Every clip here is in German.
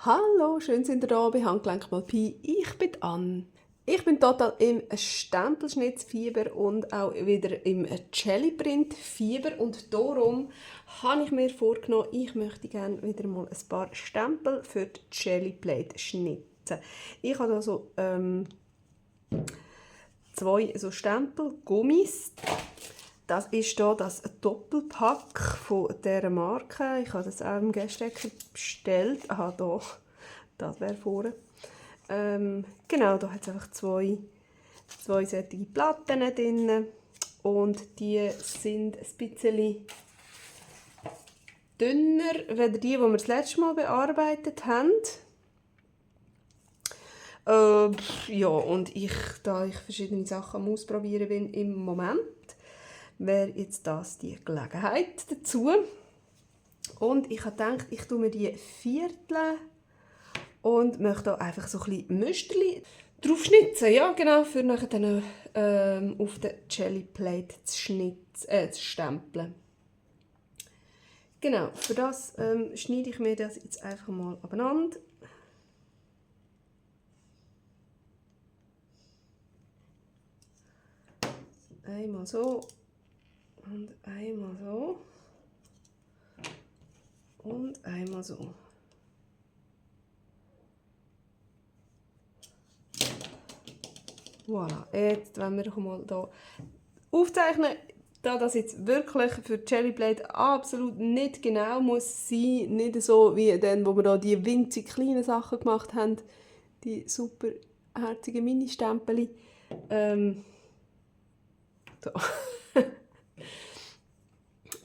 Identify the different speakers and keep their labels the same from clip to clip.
Speaker 1: Hallo, schön sind ihr da bei Handgelenk mal Pi. Ich bin Ann. Ich bin total im Stempelschnitzfieber und auch wieder im Jellyprint-Fieber und darum habe ich mir vorgenommen, ich möchte gerne wieder mal ein paar Stempel für die Jellyplate schnitzen. Ich habe also zwei so Stempelgummis. Das ist hier das Doppelpack von dieser Marke. Ich habe das auch im Gästecker bestellt. Aha, hier. Das wäre vorne. Genau, da hat es einfach zwei solche Platten drin. Und die sind ein bisschen dünner als die wir das letzte Mal bearbeitet haben. Ja, und da ich verschiedene Sachen am Ausprobieren bin im Moment, wäre jetzt das die Gelegenheit dazu. Und ich habe gedacht, ich tue mir die Viertel und möchte da einfach so ein bisschen Müsterchen drauf schnitzen. Ja, genau, für nachher dann auf der Jellyplate zu stempeln. Genau, für das schneide ich mir das jetzt einfach mal abeinander. Einmal so und einmal so und einmal so. Voilà, jetzt wollen wir doch mal hier aufzeichnen, da das jetzt wirklich für die Jellyplate absolut nicht genau muss sein, nicht so wie dann, wo wir da die winzig kleinen Sachen gemacht haben, die super herzigen Mini-Stempel. So.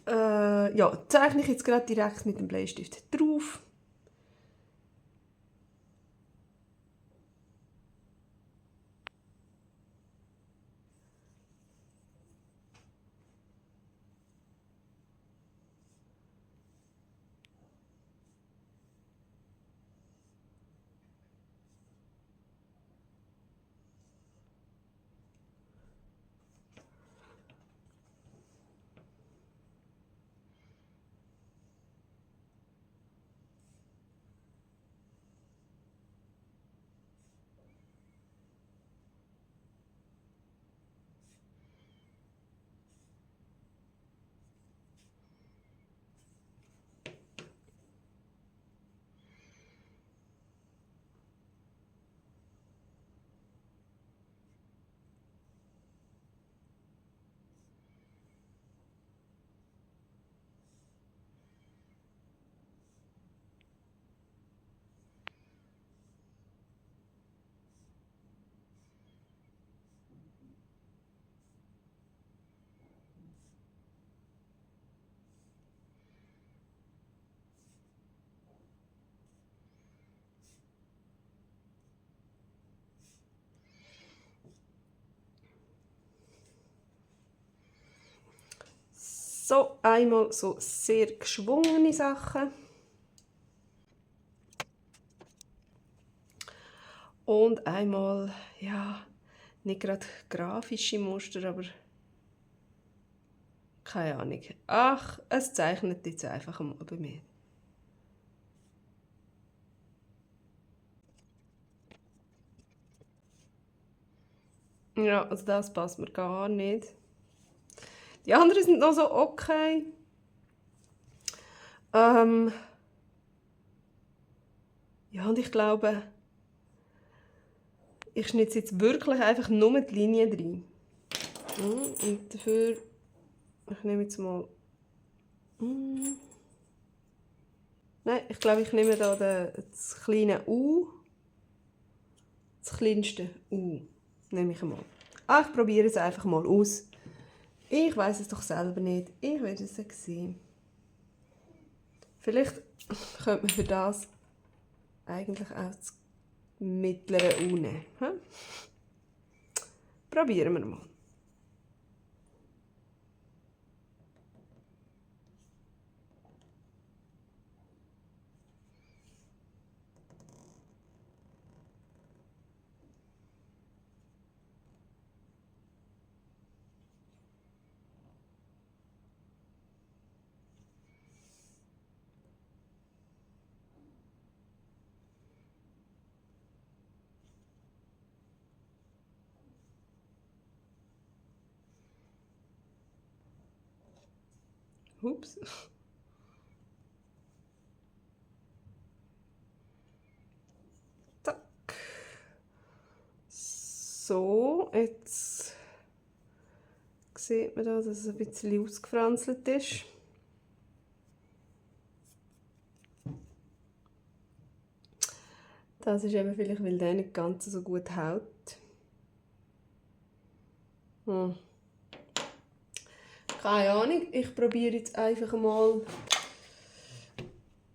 Speaker 1: Ja, zeichne ich jetzt gerade direkt mit dem Bleistift drauf. So, einmal so sehr geschwungene Sachen. Und einmal, ja, nicht gerade grafische Muster, aber keine Ahnung. Ach, es zeichnet jetzt einfach mal bei mir. Ja, also das passt mir gar nicht. Die anderen sind noch so okay. Ja, und ich glaube, ich schneide jetzt wirklich einfach nur die Linie rein. Und dafür, ich nehme jetzt mal... Nein, ich glaube, ich nehme da das kleine U. Das kleinste U nehme ich mal. Ich probiere es einfach mal aus. Ich weiß es doch selber nicht. Ich werde es sehen. Vielleicht könnte man für das eigentlich auch das mittlere U nehmen. Probieren wir mal. Ups. Zack. So, jetzt sieht man da, dass es ein bisschen ausgefranzelt ist. Das ist eben vielleicht, weil der nicht ganz so gut hält. Keine Ahnung, ich probiere jetzt einfach mal.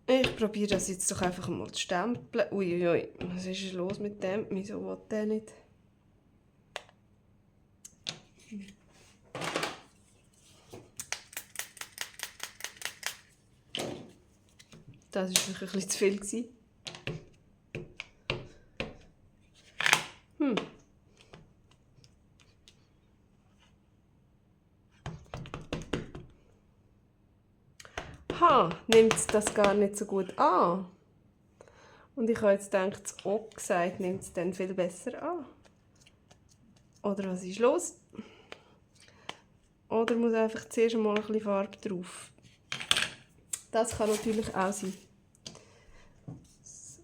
Speaker 1: Ich probiere das jetzt doch einfach mal zu stempeln. Uiuiui, was ist los mit dem? Wieso will der nicht? Das war wirklich ein bisschen zu viel. Nimmt es das gar nicht so gut an. Und ich habe jetzt gedacht, das Oxide nimmt es dann viel besser an. Oder was ist los? Oder muss einfach zuerst mal ein bisschen Farbe drauf. Das kann natürlich auch sein. So.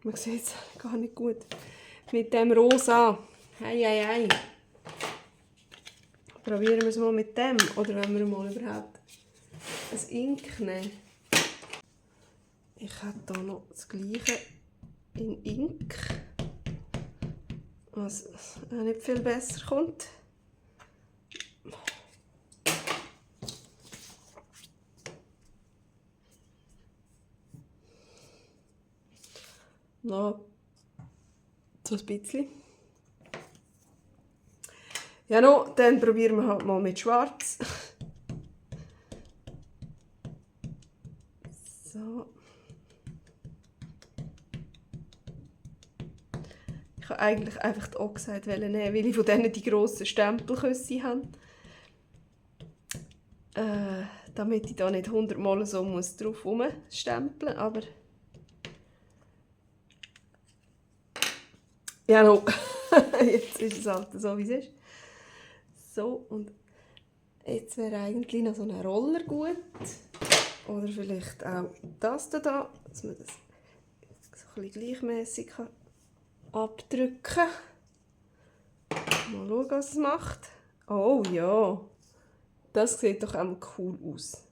Speaker 1: Man sieht es gar nicht gut. Mit dem Rosa. Hei, hei, hei. Probieren wir es mal mit dem. Oder wenn wir mal überhaupt ein Ink nehmen. Ich habe hier noch das Gleiche in Ink. Was auch nicht viel besser kommt. Noch so ein bisschen. Ja, no, dann probieren wir halt mal mit Schwarz. So. Ich wollte eigentlich einfach die Oxide nehmen, weil ich von denen die grossen Stempelküsse habe. Damit ich da nicht 100 Mal so drauf rumstempeln muss, aber... Ja, no. Jetzt ist es halt so, wie es ist. So, und jetzt wäre eigentlich noch so ein Roller gut. Oder vielleicht auch das da, dass man das so ein bisschen gleichmäßig abdrücken kann. Mal schauen, was es macht. Oh ja, das sieht doch auch cool aus.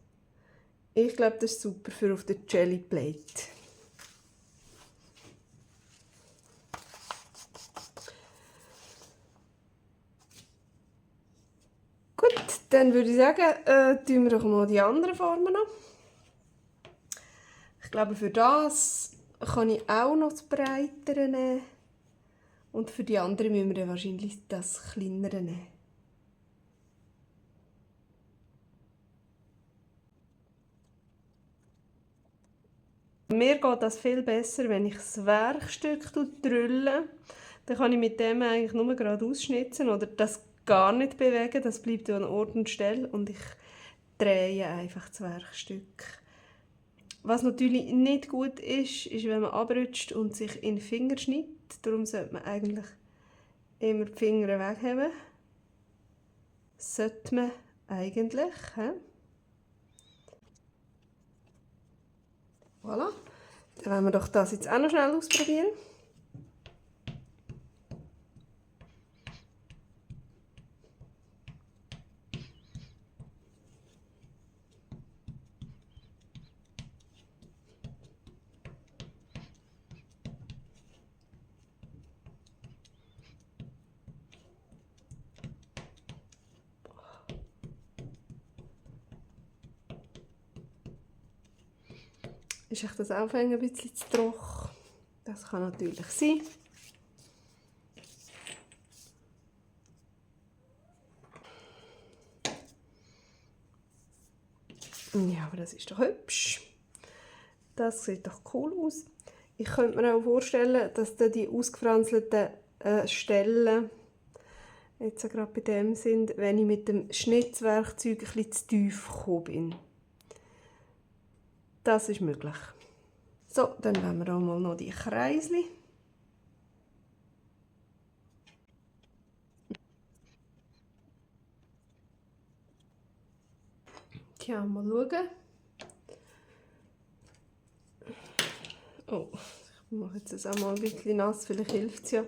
Speaker 1: Ich glaube, das ist super für auf der Jelly Plate. Gut, dann würde ich sagen, tun wir doch mal die anderen Formen an. Ich glaube, für das kann ich auch noch das Breitere nehmen. Und für die anderen müssen wir dann wahrscheinlich das Kleinere nehmen. Mir geht das viel besser, wenn ich das Werkstück drülle. Dann kann ich mit dem eigentlich nur gerade ausschnitzen oder das gar nicht bewegen. Das bleibt an Ort und Stelle und ich drehe einfach das Werkstück. Was natürlich nicht gut ist, ist, wenn man abrutscht und sich in den Finger schneidet. Darum sollte man eigentlich immer die Finger wegheben. Sollte man eigentlich. Voilà. Dann wollen wir doch das jetzt auch noch schnell ausprobieren. Ist euch das Aufhängen ein bisschen zu trocken? Das kann natürlich sein. Ja, aber das ist doch hübsch. Das sieht doch cool aus. Ich könnte mir auch vorstellen, dass da die ausgefranzelten Stellen jetzt gerade bei dem sind, wenn ich mit dem Schnitzwerkzeug ein bisschen zu tief gekommen bin. Das ist möglich. So, dann wollen wir auch mal noch die Kreisli. Tja, mal schauen. Oh, ich mache jetzt das auch mal ein bisschen nass, vielleicht hilft es ja.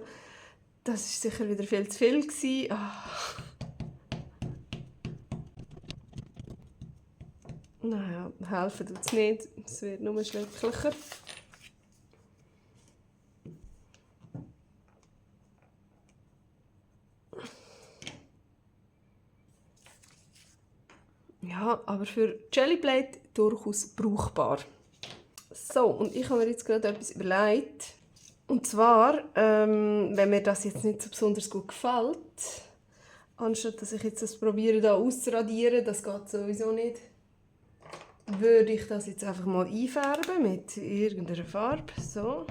Speaker 1: Das war sicher wieder viel zu viel. Naja, helfen tut es nicht. Es wird nur schrecklicher. Ja, aber für Jellyplate durchaus brauchbar. So, und ich habe mir jetzt gerade etwas überlegt. Und zwar, wenn mir das jetzt nicht so besonders gut gefällt, anstatt dass ich jetzt das probiere, da auszuradieren, das geht sowieso nicht, würde ich das jetzt einfach mal einfärben mit irgendeiner Farbe. So.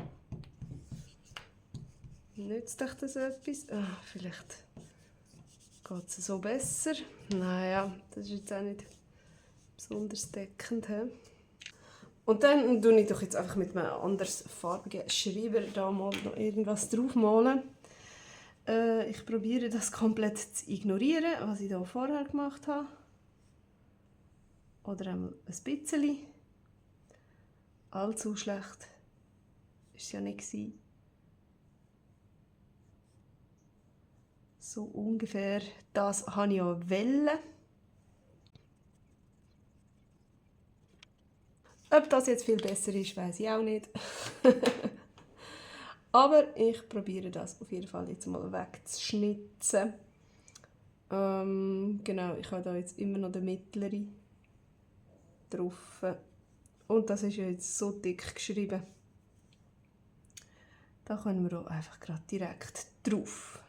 Speaker 1: Nützt euch das etwas? Vielleicht geht es so besser. Naja, das ist jetzt auch nicht besonders deckend. He? Und dann tue ich doch jetzt einfach mit einem anders farbigen Schreiber da mal noch irgendwas draufmalen. Ich probiere das komplett zu ignorieren, was ich da vorher gemacht habe. Oder einmal ein bisschen. Allzu schlecht war es ja nicht. So ungefähr das habe ich ja wollen. Ob das jetzt viel besser ist, weiß ich auch nicht. Aber ich probiere das auf jeden Fall jetzt mal wegzuschnitzen. Genau, ich habe da jetzt immer noch den mittleren drauf. Und das ist ja jetzt so dick geschrieben. Da können wir auch einfach gerade direkt drauf.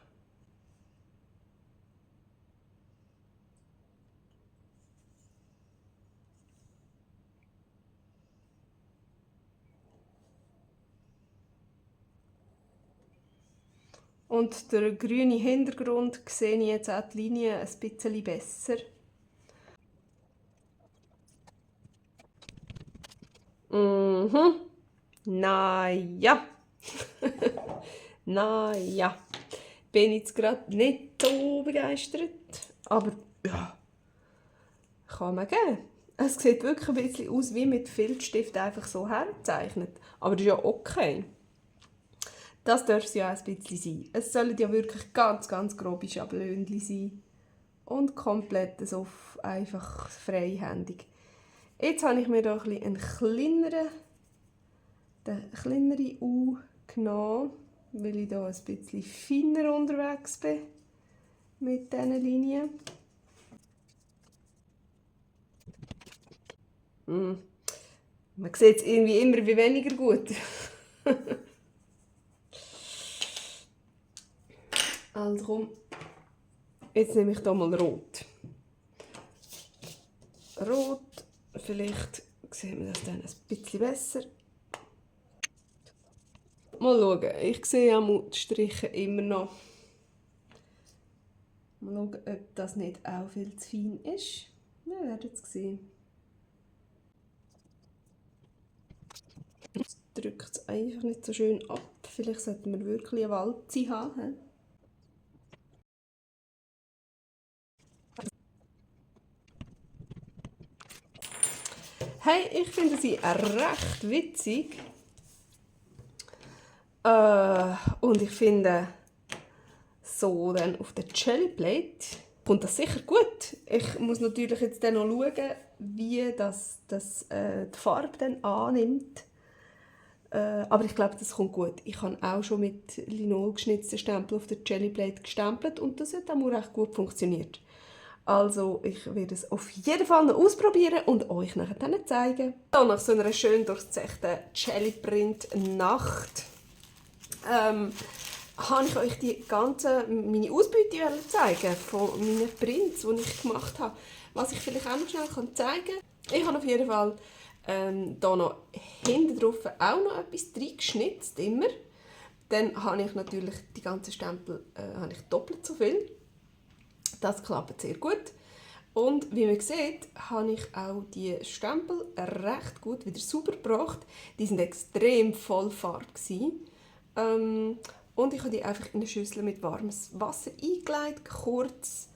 Speaker 1: Und der grüne Hintergrund sehe ich jetzt auch die Linie ein bisschen besser. Naja. Naja. Bin jetzt gerade nicht so begeistert. Aber ja, kann man geben. Es sieht wirklich ein bisschen aus wie mit Filzstift einfach so herzeichnet. Aber das ist ja okay. Das darf es ja auch ein bisschen sein. Es sollen ja wirklich ganz, ganz grobe Schablönchen sein. Und komplett so einfach freihändig. Jetzt habe ich mir da einen kleineren U genommen, weil ich da ein bisschen feiner unterwegs bin mit diesen Linien. Man sieht es irgendwie immer wie weniger gut. Also komm, jetzt nehme ich hier mal Rot. Rot, vielleicht sehen wir das dann ein bisschen besser. Mal schauen, ich sehe auch die Striche immer noch. Mal schauen, ob das nicht auch viel zu fein ist. Wir werden es sehen. Jetzt drückt es einfach nicht so schön ab. Vielleicht sollten wir wirklich eine Walze haben. Hey, ich finde sie recht witzig. Und ich finde, so dann auf der Jellyplate kommt das sicher gut. Ich muss natürlich jetzt dann noch schauen, wie die Farbe dann annimmt. Aber ich glaube, das kommt gut. Ich habe auch schon mit Linol geschnitzten Stempel auf der Jellyplate gestempelt und das hat auch recht gut funktioniert. Also ich werde es auf jeden Fall noch ausprobieren und euch nachher dann zeigen. So, nach so einer schön durchzechten Jellyprint-Nacht habe ich euch meine Ausbeute zeigen von meinen Prints, die ich gemacht habe. Was ich vielleicht auch noch schnell zeigen kann. Ich habe auf jeden Fall hier noch hinten drauf auch noch etwas reingeschnitzt, immer. Dann habe ich natürlich die ganzen Stempel doppelt so viel. Das klappt sehr gut. Und wie man sieht, habe ich auch die Stempel recht gut wieder sauber gebracht. Die waren extrem voll Farbe. Und ich habe die einfach in eine Schüssel mit warmem Wasser eingelegt, kurz.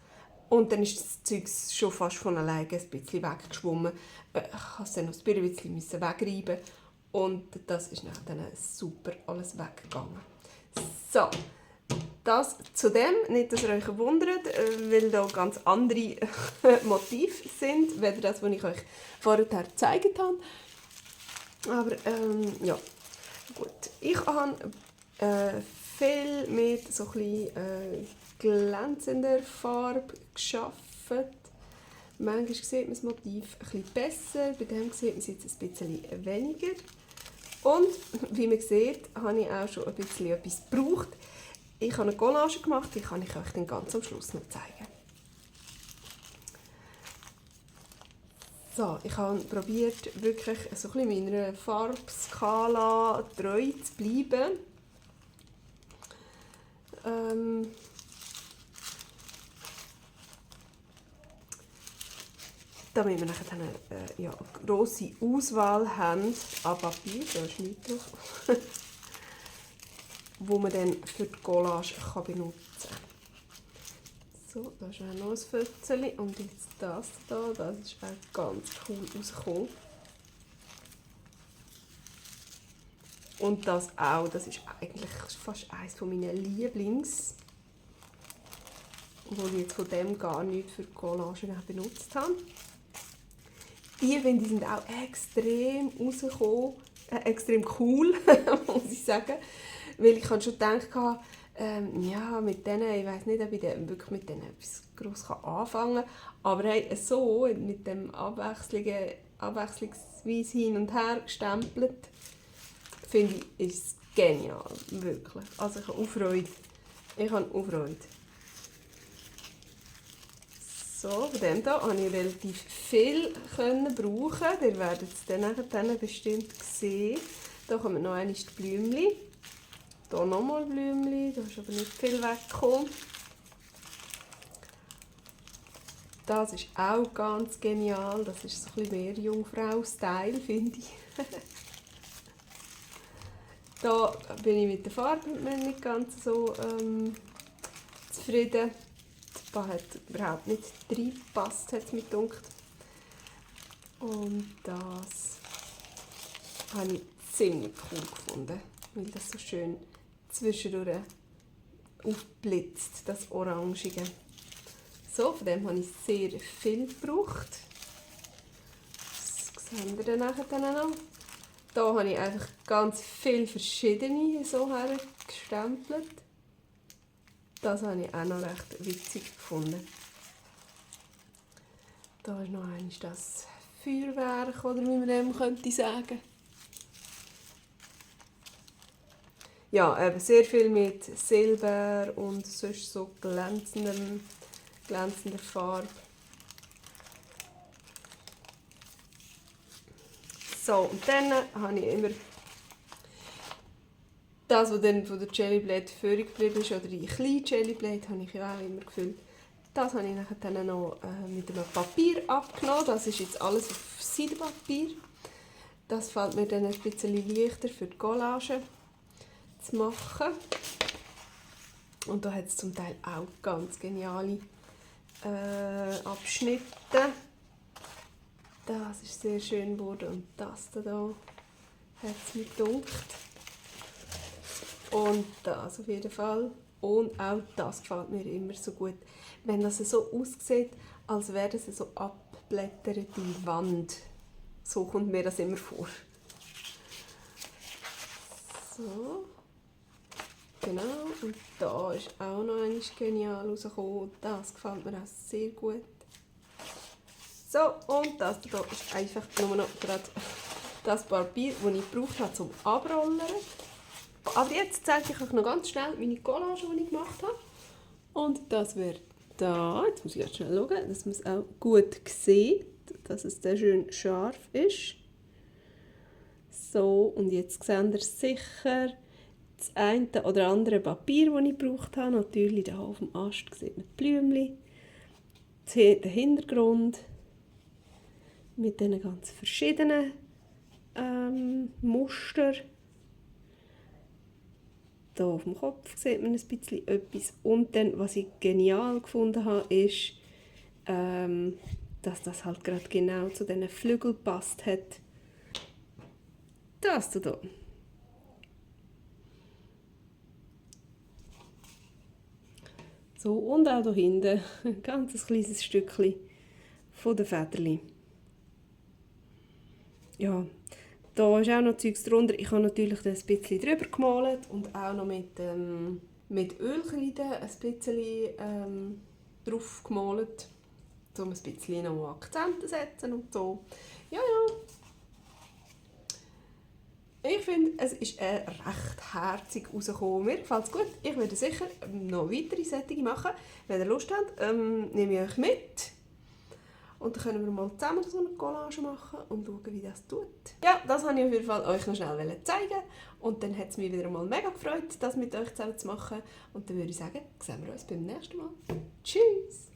Speaker 1: Und dann ist das Zeug schon fast von alleine ein bisschen weggeschwommen. Ich musste dann noch ein bisschen wegreiben. Und das ist dann super alles weggegangen. So, das zu dem, nicht, dass ihr euch wundert, weil da ganz andere Motive sind, weder das, was ich euch vorher gezeigt habe. Aber ja, gut. Ich habe viel mit so ein bisschen glänzender Farbe gearbeitet. Manchmal sieht man das Motiv ein bisschen besser, bei dem sieht man es jetzt ein bisschen weniger. Und wie man sieht, habe ich auch schon ein bisschen etwas gebraucht. Ich habe eine Collage gemacht, die kann ich euch dann ganz am Schluss noch zeigen. So, ich habe probiert, wirklich so ein bisschen meiner Farbskala treu zu bleiben. Damit wir nachher eine grosse Auswahl haben an Papier, da ist nichts drauf, wo man dann für die Collage benutzen kann. So, da ist auch noch ein Fötzchen und jetzt das hier, das ist auch ganz cool rausgekommen. Und das auch, das ist eigentlich fast eines meiner Lieblings, wo ich jetzt von dem gar nicht für die Collage benutzt habe. Die finde ich sind auch extrem rausgekommen, extrem cool, muss ich sagen. Weil ich schon gedacht habe, ja, mit denen, ich weiss nicht, ob ich wirklich mit denen etwas gross anfangen kann. Aber hey, so, mit dem abwechslungsweise hin und her gestempelt, finde ich, ist es genial, wirklich. Also ich habe auch Freude. So, von dem hier konnte ich relativ viel brauchen. Ihr werdet es dann bestimmt sehen. Hier kommen noch einmal die Blümchen. Hier nochmal Blümchen, da ist aber nicht viel weggekommen. Das ist auch ganz genial. Das ist so ein bisschen mehr Jungfrau-Style, finde ich. Da bin ich mit der Farbe nicht ganz so zufrieden. Das hat überhaupt nicht reingepasst, hat es mir gedacht. Und das habe ich ziemlich cool gefunden, weil das so schön zwischendurch aufblitzt, das Orangige. So, von dem habe ich sehr viel gebraucht. Das sehen wir dann nachher noch. Hier habe ich einfach ganz viele verschiedene so hergestempelt. Das habe ich auch noch recht witzig gefunden. Da ist noch einmal das Feuerwerk, oder wie man dem könnte sagen. Ja, eben sehr viel mit Silber und sonst so glänzender Farbe. So, und dann habe ich immer das, was dann von der Jellyblade übrig geblieben ist, oder die kleine Jellyblade, habe ich ja auch immer gefüllt. Das habe ich dann noch mit einem Papier abgenommen. Das ist jetzt alles auf Seidenpapier. Das fällt mir dann ein bisschen leichter für die Collage zu machen. Und da hat es zum Teil auch ganz geniale Abschnitte. Das ist sehr schön geworden und das hier hat es mir gedacht. Und das auf jeden Fall. Und auch das gefällt mir immer so gut. Wenn das so aussieht, als wäre das so abblätterte Wand. So kommt mir das immer vor. So. Genau. Und da ist auch noch einmal genial rausgekommen. Das gefällt mir auch sehr gut. So, und das hier ist einfach nur noch gerade das Papier, das ich gebraucht habe zum Abrollern. Aber jetzt zeige ich euch noch ganz schnell meine Collage, die ich gemacht habe. Und das wäre da. Jetzt muss ich jetzt schnell schauen, dass man es auch gut sieht, dass es sehr schön scharf ist. So, und jetzt seht ihr sicher das eine oder andere Papier, das ich gebraucht habe. Natürlich hier auf dem Ast sieht man die Blümchen. Den Hintergrund mit diesen ganz verschiedenen Mustern. Hier auf dem Kopf sieht man ein bisschen etwas. Und dann, was ich genial gefunden habe, ist dass das halt gerade genau zu diesen Flügeln gepasst hat. Das da. So, und auch hier hinten ein ganz kleines Stückchen von den Federchen. Ja, da ist auch noch Zeugs drunter. Ich habe natürlich das ein bisschen drüber gemalt und auch noch mit Ölkreide ein bisschen drauf gemalt, um ein bisschen noch Akzente zu setzen und so. Ja. Ich finde, es ist recht herzig rausgekommen. Mir gefällt es gut. Ich werde sicher noch weitere Sättige machen. Wenn ihr Lust habt, nehme ich euch mit. Und dann können wir mal zusammen so eine Collage machen und schauen, wie das tut. Ja, das wollte ich auf jeden Fall euch noch schnell zeigen. Und dann hat es mich wieder mal mega gefreut, das mit euch zusammen zu machen. Und dann würde ich sagen, sehen wir uns beim nächsten Mal. Tschüss!